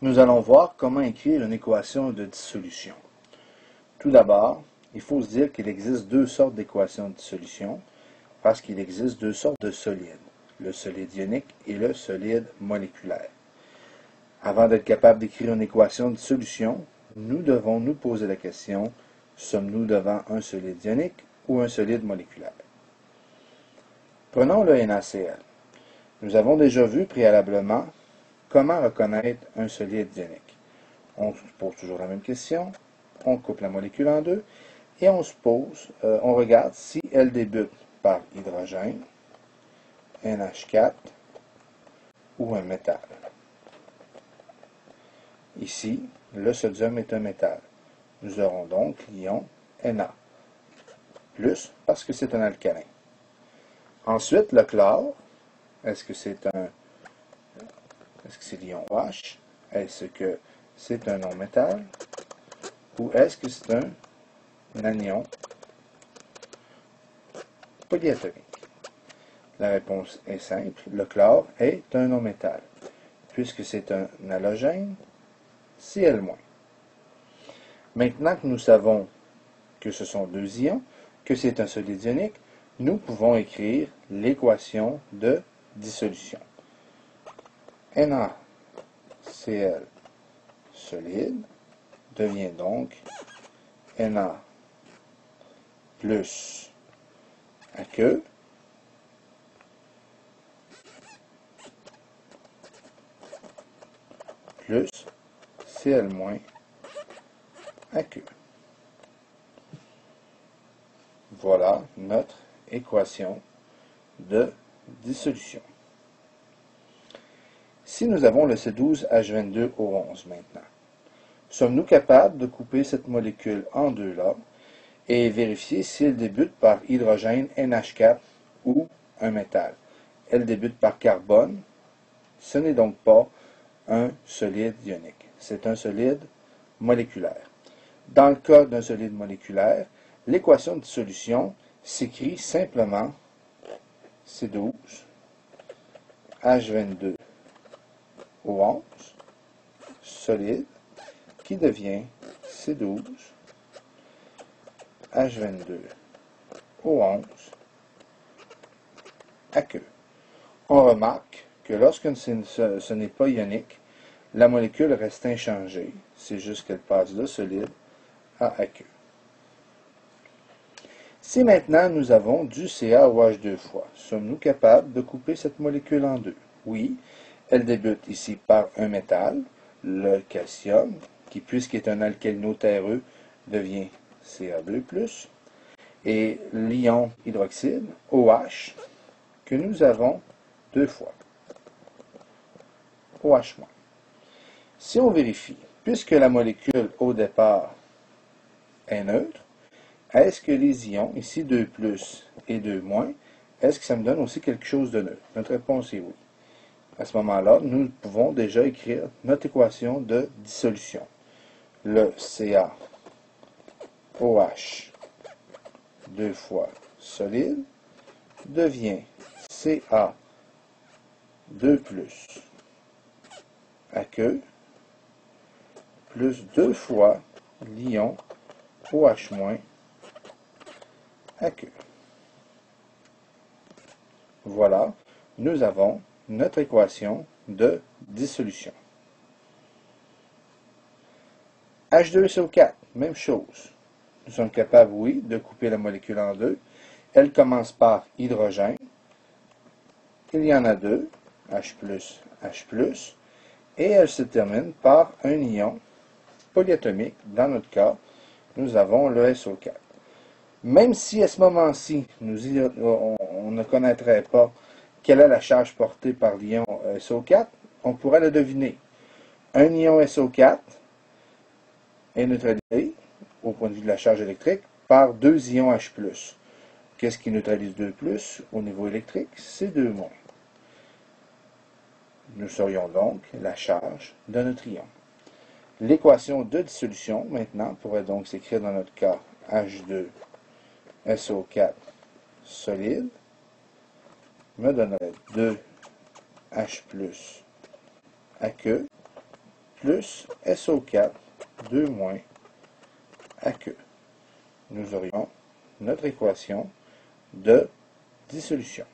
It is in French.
Nous allons voir comment écrire une équation de dissolution. Tout d'abord, il faut se dire qu'il existe deux sortes d'équations de dissolution parce qu'il existe deux sortes de solides, le solide ionique et le solide moléculaire. Avant d'être capable d'écrire une équation de dissolution, nous devons nous poser la question, sommes-nous devant un solide ionique ou un solide moléculaire? Prenons le NaCl. Nous avons déjà vu préalablement comment reconnaître un solide ionique. On se pose toujours la même question, on coupe la molécule en deux et on regarde si elle débute par hydrogène, NH4 ou un métal. Ici, le sodium est un métal. Nous aurons donc l'ion Na, plus parce que c'est un alcalin. Ensuite, le chlore, est-ce que c'est l'ion H? Est-ce que c'est un non-métal? Ou est-ce que c'est un anion polyatomique? La réponse est simple. Le chlore est un non-métal. Puisque c'est un halogène, Cl-. Maintenant que nous savons que ce sont deux ions, que c'est un solide ionique, nous pouvons écrire l'équation de dissolution. NaCl solide devient donc Na plus aqueux plus Cl- aqueux. Voilà notre équation de dissolution. Si nous avons le C12H22O11 maintenant, sommes-nous capables de couper cette molécule en deux là et vérifier si elle débute par hydrogène NH4 ou un métal? Elle débute par carbone, ce n'est donc pas un solide ionique, c'est un solide moléculaire. Dans le cas d'un solide moléculaire, l'équation de dissolution s'écrit simplement C12H22O11 solide qui devient C12H22O11 aqueux. On remarque que lorsque ce n'est pas ionique, la molécule reste inchangée, c'est juste qu'elle passe de solide à aqueux. Si maintenant nous avons du CaOH deux fois, sommes-nous capables de couper cette molécule en deux? Oui, elle débute ici par un métal, le calcium, qui puisqu'il est un alcalino-terreux, devient Ca2+, et l'ion hydroxyde, OH, que nous avons deux fois, OH-. Si on vérifie, puisque la molécule au départ est neutre, est-ce que les ions, ici 2 et 2 est-ce que ça me donne aussi quelque chose de neutre? Notre réponse est oui. À ce moment-là, nous pouvons déjà écrire notre équation de dissolution. Le CaOH deux fois solide devient Ca2+ aqueux plus deux fois l'ion OH- aqueux. Voilà, nous avons notre équation de dissolution. H2SO4, même chose. Nous sommes capables, oui, de couper la molécule en deux. Elle commence par hydrogène. Il y en a deux, H+, H+, et elle se termine par un ion polyatomique. Dans notre cas, nous avons le SO4. Même si à ce moment-ci, on ne connaîtrait pas quelle est la charge portée par l'ion SO4, on pourrait le deviner. Un ion SO4 est neutralisé, au point de vue de la charge électrique, par deux ions H+. Qu'est-ce qui neutralise 2+ au niveau électrique? C'est 2-. Nous saurions donc la charge de notre ion. L'équation de dissolution, maintenant, pourrait donc s'écrire dans notre cas H2SO4 solide me donnerait 2H+ aqueux plus SO4, 2 moins AQ. Nous aurions notre équation de dissolution.